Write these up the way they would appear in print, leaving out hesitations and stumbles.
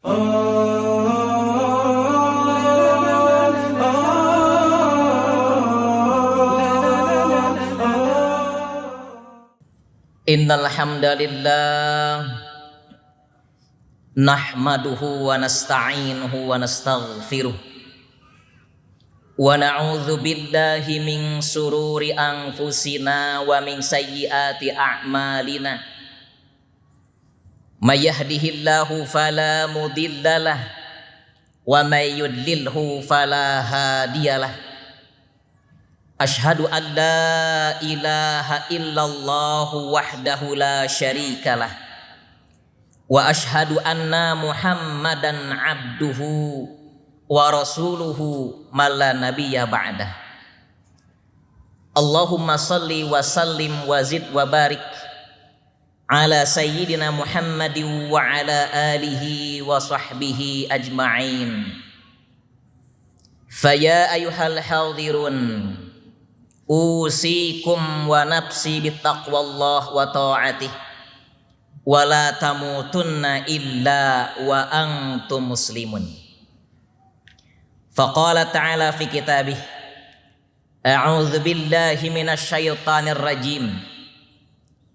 Innal hamdalillah nahmaduhu wa nasta'inuhu wa nastaghfiruh wa na'udzu billahi min sururi anfusina wa min sayyiati a'malina may yahdihillahu fala mudhillalah wa may yudlilhu fala hadiyalah. Asyhadu an la ilaha illallah wahdahu la syarikalah wa asyhadu anna Muhammadan abduhu wa rasuluhu malla nabiyya ba'dah. Allahumma salli wa sallim wa zid wa barik ala sayyidina Muhammadin wa ala alihi wa sahbihi ajma'in. Faya ayyuhal hadirun usikum wa nafsi bittaqwallah wa ta'atih wa la tamutunna illa wa antum muslimun. Faqala ta'ala fi kitabih a'udzu billahi minasy syaithanir rajim.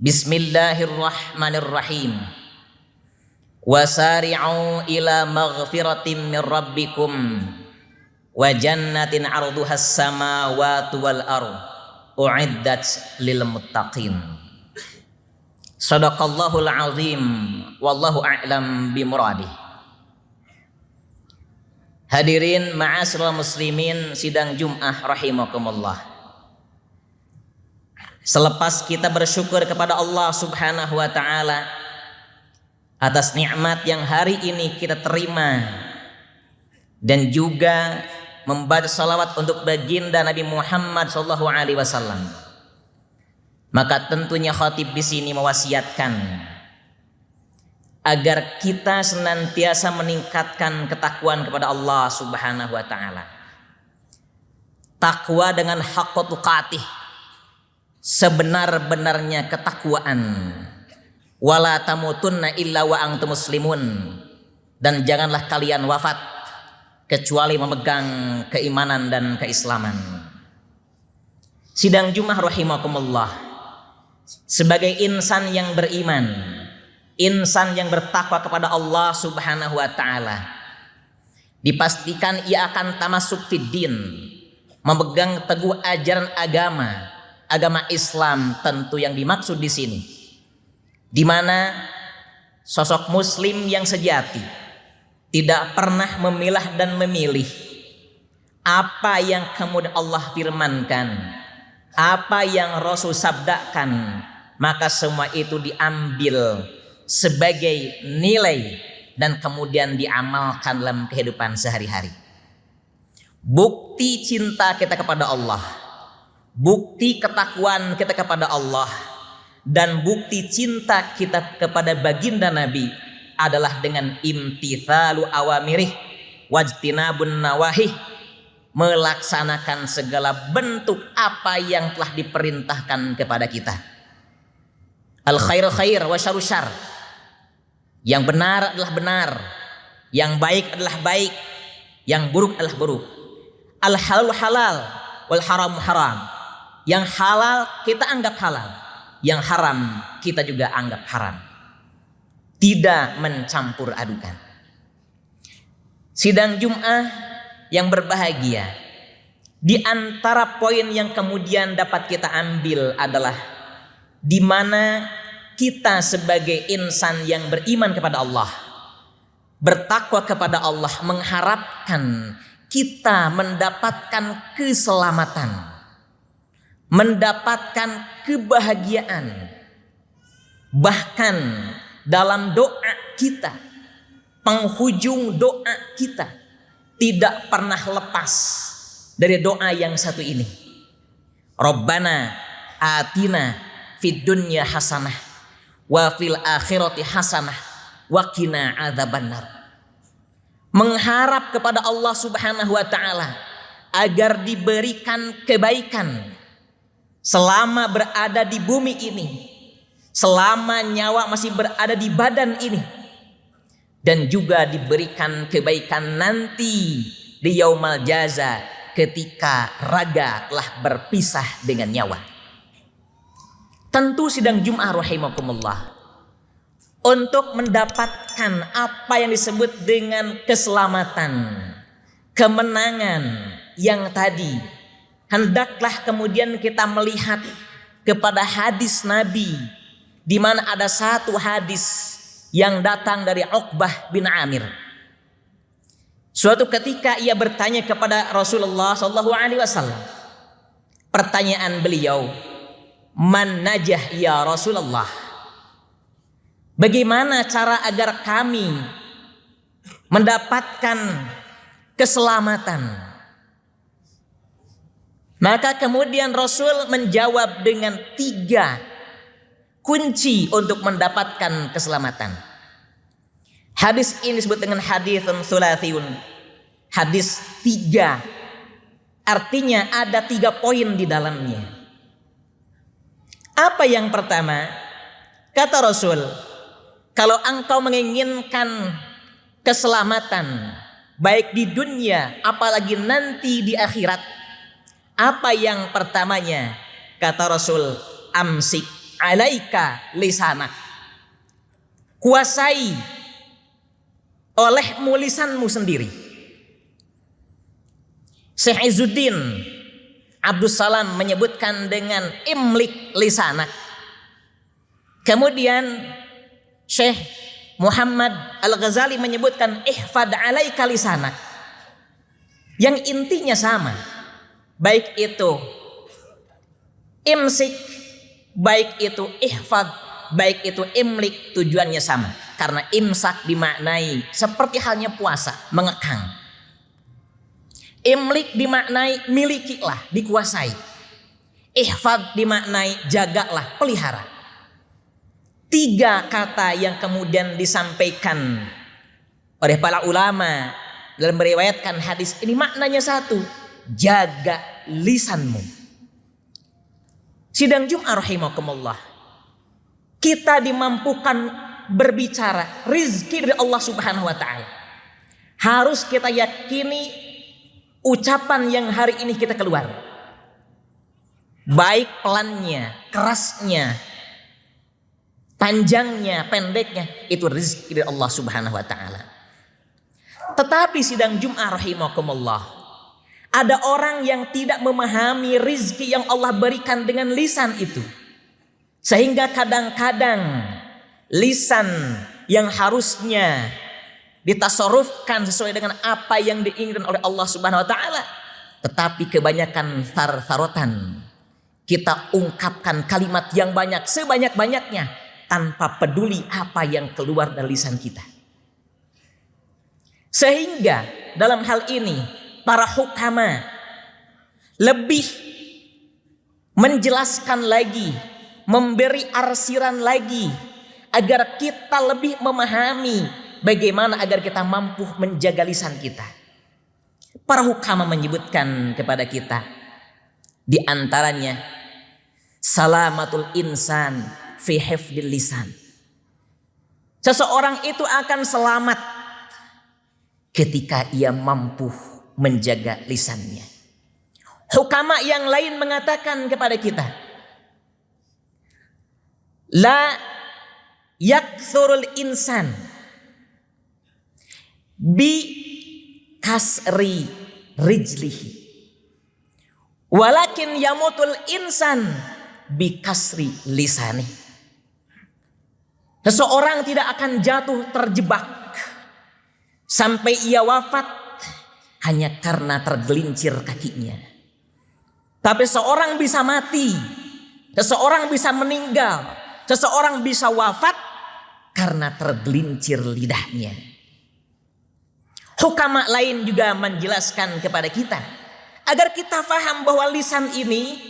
Bismillahirrahmanirrahim. Wasari'u ila maghfiratin min rabbikum wa jannatin 'arduhas samawati wal ardh u'iddat lil muttaqin. Shadaqallahul azim wallahu a'lam bimuradih. Hadirin ma'asyiral muslimin sidang Jumat rahimakumullah. Selepas kita bersyukur kepada Allah Subhanahu wa taala atas nikmat yang hari ini kita terima dan juga membaca salawat untuk baginda Nabi Muhammad sallallahu alaihi wasallam, maka tentunya khatib di sini mewasiatkan agar kita senantiasa meningkatkan ketakwaan kepada Allah Subhanahu wa taala. Takwa dengan haqqa tuqatih, sebenar-benarnya ketakwaan. Wala tamutunna illa wa antum muslimun, dan janganlah kalian wafat kecuali memegang keimanan dan keislaman. Sidang Jumat rahimakumullah, sebagai insan yang beriman, insan yang bertakwa kepada Allah Subhanahu wa taala, dipastikan ia akan tamasuk fiddin, memegang teguh ajaran agama Islam tentu yang dimaksud di sini, di mana sosok muslim yang sejati tidak pernah memilah dan memilih apa yang kemudian Allah firmankan, apa yang Rasul sabdakan, maka semua itu diambil sebagai nilai dan kemudian diamalkan dalam kehidupan sehari-hari. Bukti cinta kita kepada Allah, bukti ketakwaan kita kepada Allah, dan bukti cinta kita kepada baginda Nabi adalah dengan imtithalu awamirih wajtinabun nawahih, melaksanakan segala bentuk apa yang telah diperintahkan kepada kita. Al khairu khair wa syarru syarr, yang benar adalah benar, yang baik adalah baik, yang buruk adalah buruk. Al halal halal wal haram haram, yang halal kita anggap halal, yang haram kita juga anggap haram. Tidak mencampur adukan. Sidang Jumat yang berbahagia, di antara poin yang kemudian dapat kita ambil adalah di mana kita sebagai insan yang beriman kepada Allah, bertakwa kepada Allah, mengharapkan kita mendapatkan keselamatan, mendapatkan kebahagiaan. Bahkan dalam doa kita, penghujung doa kita tidak pernah lepas dari doa yang satu ini. Rabbana atina fid dunya hasanah wa fil akhirati hasanah wa qina adzabannar. Mengharap kepada Allah Subhanahu wa taala agar diberikan kebaikan selama berada di bumi ini, selama nyawa masih berada di badan ini, dan juga diberikan kebaikan nanti di yaumal jaza ketika raga telah berpisah dengan nyawa. Tentu sidang Jum'ah rahimakumullah, untuk mendapatkan apa yang disebut dengan keselamatan, kemenangan yang tadi, hendaklah kemudian kita melihat kepada hadis Nabi, di mana ada satu hadis yang datang dari Uqbah bin Amir. Suatu ketika ia bertanya kepada Rasulullah SAW. Pertanyaan beliau, "Man najah ya Rasulullah?" Bagaimana cara agar kami mendapatkan keselamatan? Maka kemudian Rasul menjawab dengan 3 kunci untuk mendapatkan keselamatan. Hadis ini disebut dengan haditsun tsulatsiyun. Hadis 3. Artinya ada 3 poin di dalamnya. Apa yang pertama? Kata Rasul, kalau engkau menginginkan keselamatan baik di dunia apalagi nanti di akhirat, apa yang pertamanya? Kata Rasul, amsik alaika lisanak. Kuasai olehmu lisanmu sendiri. Syekh Izzuddin Abdus Salam menyebutkan dengan imlik lisanak. Kemudian Syekh Muhammad Al-Ghazali menyebutkan ihfad alaika lisanak. Yang intinya sama. Baik itu imsik, baik itu ihfad, baik itu imlik, tujuannya sama. Karena imsak dimaknai seperti halnya puasa, mengekang. Imlik dimaknai milikilah, dikuasai. Ihfad dimaknai jagalah, pelihara. 3 kata yang kemudian disampaikan oleh para ulama dalam meriwayatkan hadis ini maknanya satu, jaga lisanmu. Sidang Jum'ah rahimakumullah, kita dimampukan berbicara rizki dari Allah Subhanahu wa ta'ala. Harus kita yakini ucapan yang hari ini kita keluar, baik pelannya, kerasnya, panjangnya, pendeknya, itu rizki dari Allah Subhanahu wa ta'ala. Tetapi sidang Jum'ah rahimakumullah, ada orang yang tidak memahami rizki yang Allah berikan dengan lisan itu. Sehingga kadang-kadang lisan yang harusnya ditasarrufkan sesuai dengan apa yang diinginkan oleh Allah Subhanahu wa ta'ala, tetapi kebanyakan thar-tharotan. Kita ungkapkan kalimat yang banyak, sebanyak-banyaknya, tanpa peduli apa yang keluar dari lisan kita. Sehingga dalam hal ini para hukama lebih menjelaskan lagi, memberi arsiran lagi, agar kita lebih memahami bagaimana agar kita mampu menjaga lisan kita. Para hukama menyebutkan kepada kita, di antaranya salamatul insan fi hifdil lisan. Seseorang itu akan selamat ketika ia mampu menjaga lisannya. Hukama yang lain mengatakan kepada kita, la yakthurul insan bi kasri rijlihi walakin yamutul insan bi kasri lisani. Seseorang tidak akan jatuh terjebak sampai ia wafat hanya karena tergelincir kakinya. Tapi seorang bisa mati, seseorang bisa meninggal, seseorang bisa wafat karena tergelincir lidahnya. Hukama lain juga menjelaskan kepada kita agar kita faham bahwa lisan ini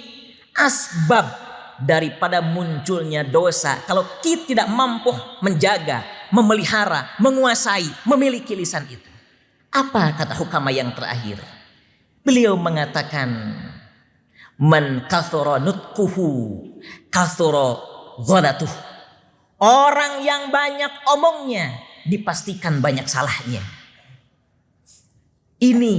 asbab daripada munculnya dosa kalau kita tidak mampu menjaga, memelihara, menguasai, memiliki lisan itu. Apa kata hukama yang terakhir? Beliau mengatakan, man kathura nutquhu kathura ghadatuh. Orang yang banyak omongnya, dipastikan banyak salahnya. Ini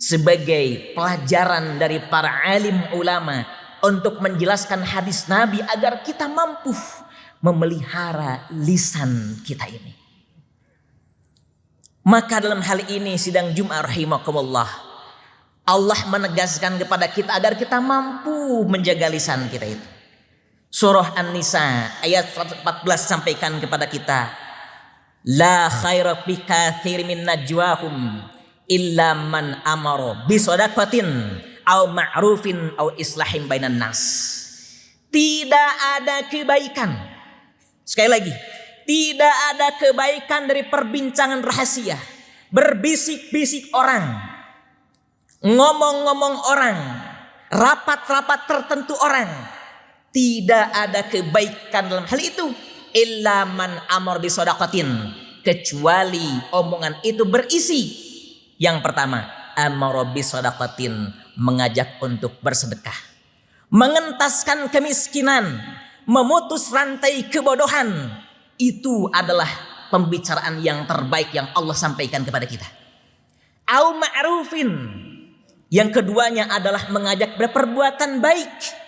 sebagai pelajaran dari para alim ulama untuk menjelaskan hadis Nabi agar kita mampu memelihara lisan kita ini. Maka dalam hal ini sidang Jumat rahimakumullah, Allah menegaskan kepada kita agar kita mampu menjaga lisan kita itu. Surah An-Nisa ayat 114 sampaikan kepada kita, la khaira fi katsir min najwahum illa man amara bi shadaqatin aw ma'rufin aw islahin bainan nas. Tidak ada kebaikan. Sekali lagi, tidak ada kebaikan dari perbincangan rahasia, berbisik-bisik orang, ngomong-ngomong orang, rapat-rapat tertentu orang. Tidak ada kebaikan dalam hal itu. Illa man amar bi shadaqatin, kecuali omongan itu berisi. Yang pertama, amar bi shadaqatin, mengajak untuk bersedekah, mengentaskan kemiskinan, memutus rantai kebodohan. Itu adalah pembicaraan yang terbaik yang Allah sampaikan kepada kita. Au ma'rufin, yang keduanya adalah mengajak berperbuatan baik.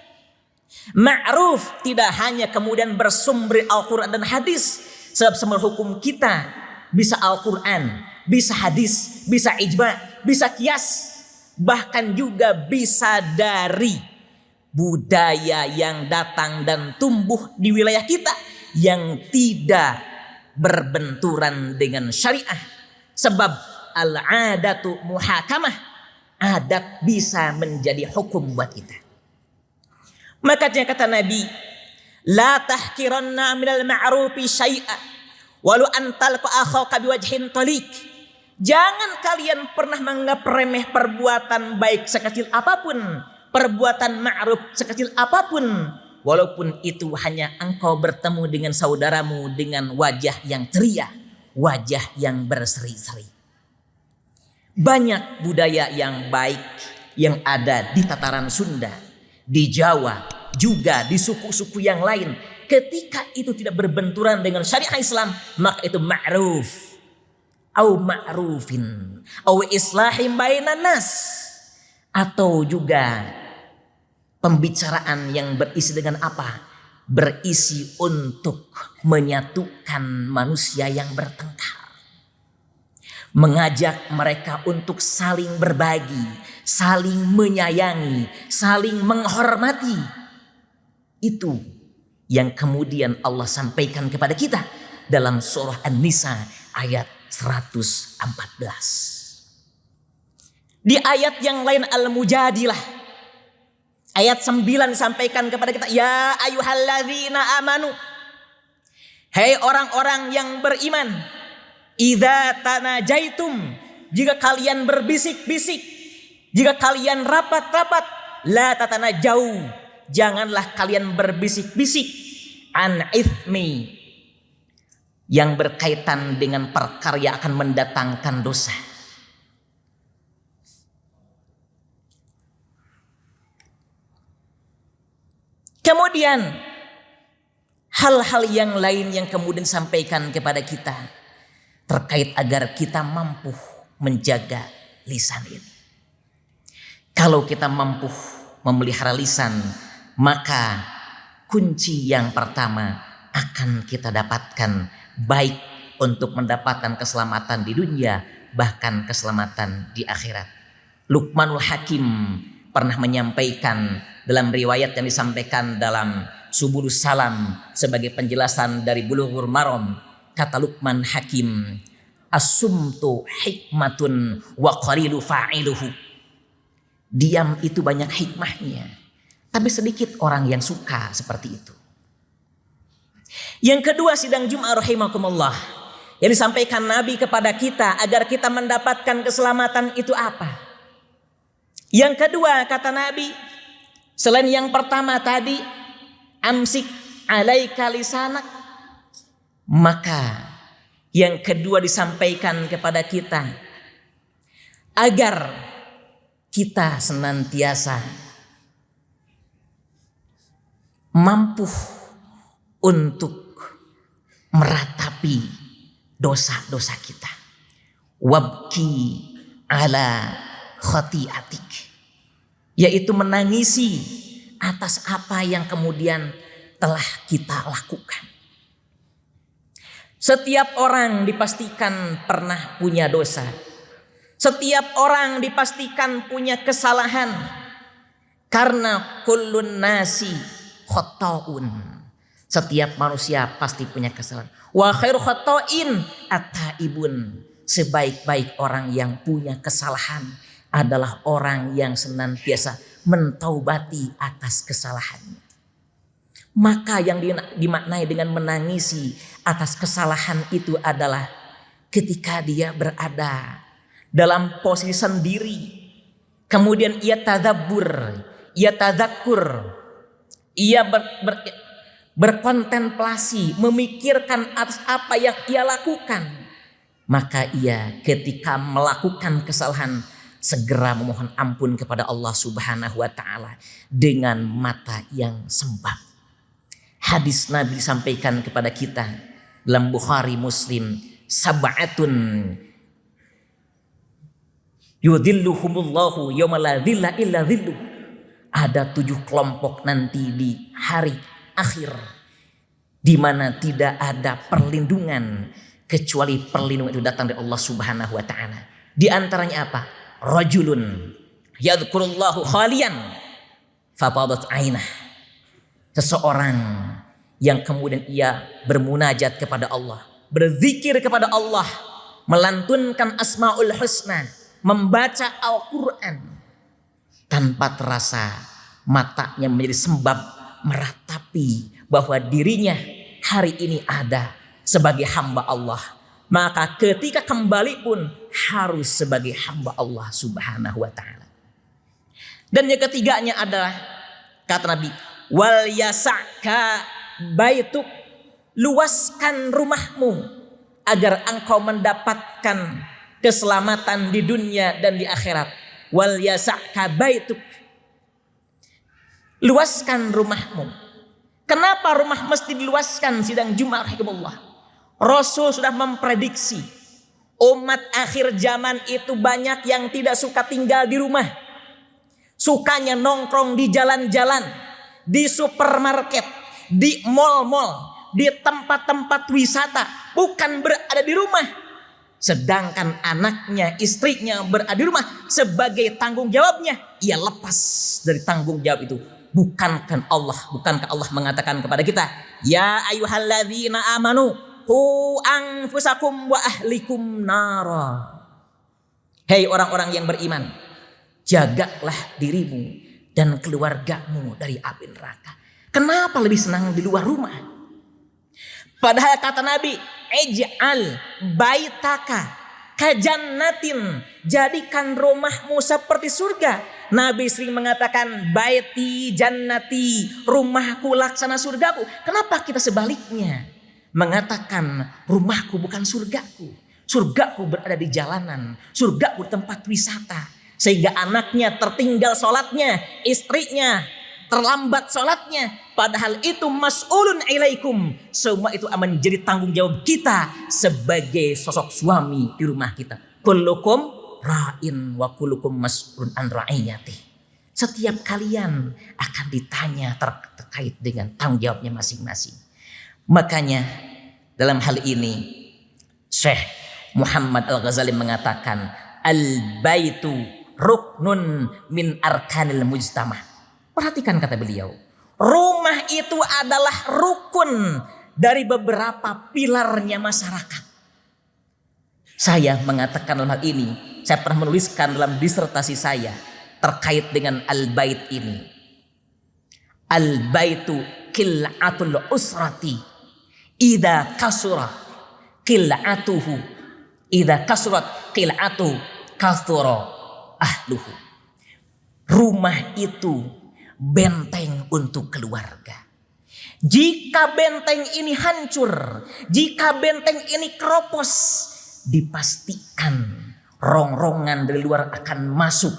Ma'ruf tidak hanya kemudian bersumber Al-Quran dan hadis, sebab semua hukum kita bisa Al-Quran, bisa hadis, bisa ijma, bisa kias, bahkan juga bisa dari budaya yang datang dan tumbuh di wilayah kita yang tidak berbenturan dengan syariah. Sebab al-adatu muhakamah, adat bisa menjadi hukum buat kita. Maka kata Nabi, la tahkiranna minal ma'rufi syai'a walau antalqa akhaka biwajhin taliq. Jangan kalian pernah menganggap remeh perbuatan baik sekecil apapun, perbuatan ma'ruf sekecil apapun, walaupun itu hanya engkau bertemu dengan saudaramu dengan wajah yang ceria, wajah yang berseri-seri. Banyak budaya yang baik yang ada di tataran Sunda, di Jawa, juga di suku-suku yang lain. Ketika itu tidak berbenturan dengan syariah Islam, maka itu ma'ruf, au ma'rufin, au islahim bainan nas, atau juga pembicaraan yang berisi dengan apa? Berisi untuk menyatukan manusia yang bertengkar, mengajak mereka untuk saling berbagi, saling menyayangi, saling menghormati. Itu yang kemudian Allah sampaikan kepada kita dalam surah An-Nisa ayat 114. Di ayat yang lain Al-Mujadilah ayat 9 disampaikan kepada kita, ya ayyuhalladzina amanu, hei orang-orang yang beriman, idza tanajaitum, jika kalian berbisik-bisik, jika kalian rapat-rapat, la tatanajau, janganlah kalian berbisik-bisik an itsmi, yang berkaitan dengan perkara yang akan mendatangkan dosa. Kemudian hal-hal yang lain yang kemudian sampaikan kepada kita terkait agar kita mampu menjaga lisan ini. Kalau kita mampu memelihara lisan, maka kunci yang pertama akan kita dapatkan, baik untuk mendapatkan keselamatan di dunia, bahkan keselamatan di akhirat. Luqmanul Hakim pernah menyampaikan dalam riwayat yang disampaikan dalam Subulus Salam sebagai penjelasan dari Bulughul Maram. Kata Luqman Hakim, as-sumtu hikmatun wa qalilu fa'iluhu. Diam itu banyak hikmahnya, tapi sedikit orang yang suka seperti itu. Yang kedua, sidang Jumat rahimakumullah, yang disampaikan Nabi kepada kita agar kita mendapatkan keselamatan itu apa? Yang kedua kata Nabi, selain yang pertama tadi, amsik alaika lisanak, maka yang kedua disampaikan kepada kita agar kita senantiasa mampu untuk meratapi dosa-dosa kita. Wabki ala khati'atik, yaitu menangisi atas apa yang kemudian telah kita lakukan. Setiap orang dipastikan pernah punya dosa. Setiap orang dipastikan punya kesalahan. Karena kullun nasi khotta'un. Setiap manusia pasti punya kesalahan. Wa khairu khotta'in at-taibun. Sebaik-baik orang yang punya kesalahan adalah orang yang senantiasa mentaubati atas kesalahannya. Maka yang dimaknai dengan menangisi atas kesalahan itu adalah ketika dia berada dalam posisi sendiri, kemudian ia tadabbur, ia tadzakur, ia berkontemplasi, memikirkan atas apa yang ia lakukan. Maka ia ketika melakukan kesalahan segera memohon ampun kepada Allah Subhanahu wa taala dengan mata yang sembab. Hadis Nabi disampaikan kepada kita dalam Bukhari Muslim, sab'atun yudhilluhumullahu yauma la dhilla illa dhilluh. Ada 7 kelompok nanti di hari akhir di mana tidak ada perlindungan kecuali perlindungan itu datang dari Allah Subhanahu wa taala. Di antaranya apa? Rajulun yadhkurullahu khalian fafadat ainah. Seseorang yang kemudian ia bermunajat kepada Allah, berzikir kepada Allah, melantunkan asmaul husna, membaca Al-Quran, tanpa terasa matanya menjadi sembab meratapi bahwa dirinya hari ini ada sebagai hamba Allah. Maka ketika kembali pun harus sebagai hamba Allah Subhanahu wa ta'ala. Dan yang ketiganya adalah kata Nabi, wal yasa'ka baituk, luaskan rumahmu agar engkau mendapatkan keselamatan di dunia dan di akhirat. Wal yasa'ka baituk, luaskan rumahmu. Kenapa rumah mesti diluaskan? Sidang Jumat rahimahullah, Rasul sudah memprediksi umat akhir zaman itu banyak yang tidak suka tinggal di rumah. Sukanya nongkrong di jalan-jalan, di supermarket, di mal-mal, di tempat-tempat wisata, bukan berada di rumah. Sedangkan anaknya, istrinya berada di rumah sebagai tanggung jawabnya, ia lepas dari tanggung jawab itu. Bukankah Allah mengatakan kepada kita, ya ayyuhalladzina amanu qu anfusakum wa ahlikum nara. Hei orang-orang yang beriman, jagalah dirimu dan keluargamu dari api neraka. Kenapa lebih senang di luar rumah? Padahal kata Nabi, ij'al baitaka kajannatin, jadikan rumahmu seperti surga. Nabi sering mengatakan baiti jannati, rumahku laksana surgaku. Kenapa kita sebaliknya mengatakan rumahku bukan surgaku? Surgaku berada di jalanan, surgaku di tempat wisata. Sehingga anaknya tertinggal sholatnya, istrinya terlambat sholatnya. Padahal itu mas'ulun ilaikum. Semua itu akan menjadi tanggung jawab kita sebagai sosok suami di rumah kita. Kullukum ra'in wa kullukum mas'ulun an ra'iyati. Setiap kalian akan ditanya terkait dengan tanggung jawabnya masing-masing. Makanya dalam hal ini Syekh Muhammad Al-Ghazali mengatakan al-baitu ruknun min arkanil mujtamah. Perhatikan kata beliau, rumah itu adalah rukun dari beberapa pilarnya masyarakat. Saya mengatakan dalam hal ini, saya pernah menuliskan dalam disertasi saya terkait dengan al-bait ini. Al-baitu qil'atul usrati idza kasura qil'atuhu, idza kasurat qil'atu kasura ahluhu. Rumah itu benteng untuk keluarga. Jika benteng ini hancur, jika benteng ini keropos, dipastikan rongrongan dari luar akan masuk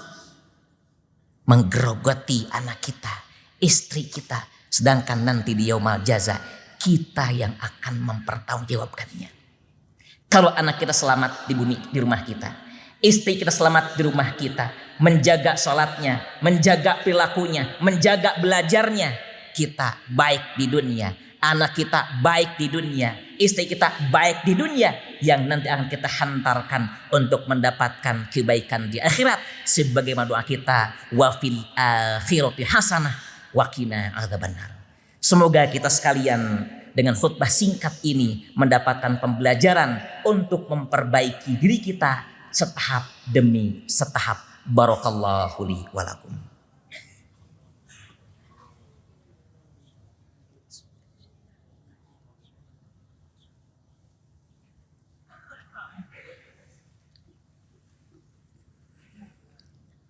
menggerogoti anak kita, istri kita. Sedangkan nanti di yaumul jaza kita yang akan mempertanggungjawabkannya. Kalau anak kita selamat di rumah kita, istri kita selamat di rumah kita, menjaga sholatnya, menjaga perilakunya, menjaga belajarnya, kita baik di dunia, anak kita baik di dunia, istri kita baik di dunia, yang nanti akan kita hantarkan untuk mendapatkan kebaikan di akhirat sebagaimana doa kita, wa fil akhirati hasanah wa qina adzabannar. Semoga kita sekalian dengan khutbah singkat ini mendapatkan pembelajaran untuk memperbaiki diri kita setahap demi setahap. Barakallahu li wa lakum.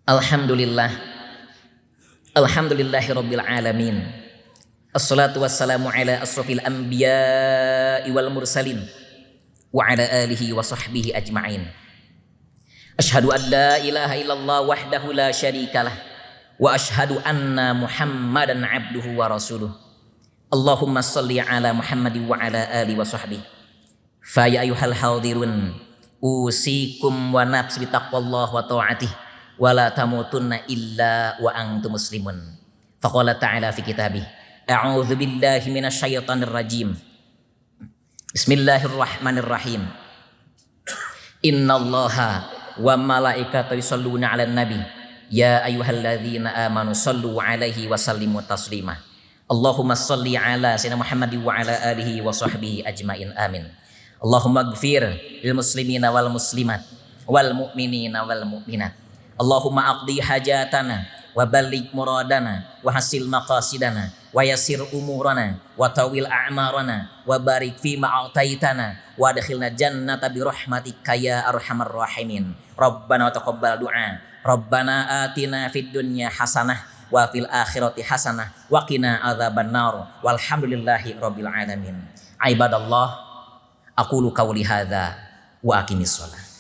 Alhamdulillah. Alhamdulillahi rabbil alamin. Assalatu wassalamu ala asrafil anbiya'i wal mursalin wa ala alihi wa sahbihi ajma'in. Ashhadu an la ilaha illallah wahdahu la syarikalah wa ashhadu anna Muhammadan abduhu wa rasuluh. Allahumma salli ala Muhammadin wa ala alihi wa sahbihi. Fa ya ayyuhal hadirun usikum wa nafsi bitaqwallah wa ta'atih wa la tamutunna illa wa antum muslimun. Faqala ta'ala fi kitabih, a'udzu billahi minasy syaithanir rajim. Bismillahirrahmanirrahim. Innallaha wa malaikatahu yusholluna 'alan nabi ya ayyuhalladzina amanu shallu 'alaihi wa sallimu taslima. Allahumma shalli 'ala sayyidina Muhammadin wa 'ala alihi wa sahbihi ajmain amin. Allahumma ighfir lil muslimina wal muslimat wal mu'minina wal mu'minat. Allahumma aqdi hajatana wa balligh muradana wa hasil maqasidana wa yassir umurana wa tawil a'marana wa barik fi ma a'taitana wa adkhilna jannata bi rahmatika ya arhamar rahimin. Rabbana taqabbal du'a. Rabbana atina fid dunya hasanah wa fil akhirati hasanah wa qina adzabannar. Walhamdulillahi rabbil alamin. Ibadallah, aqulu qawli hadza wa aqimis shalah.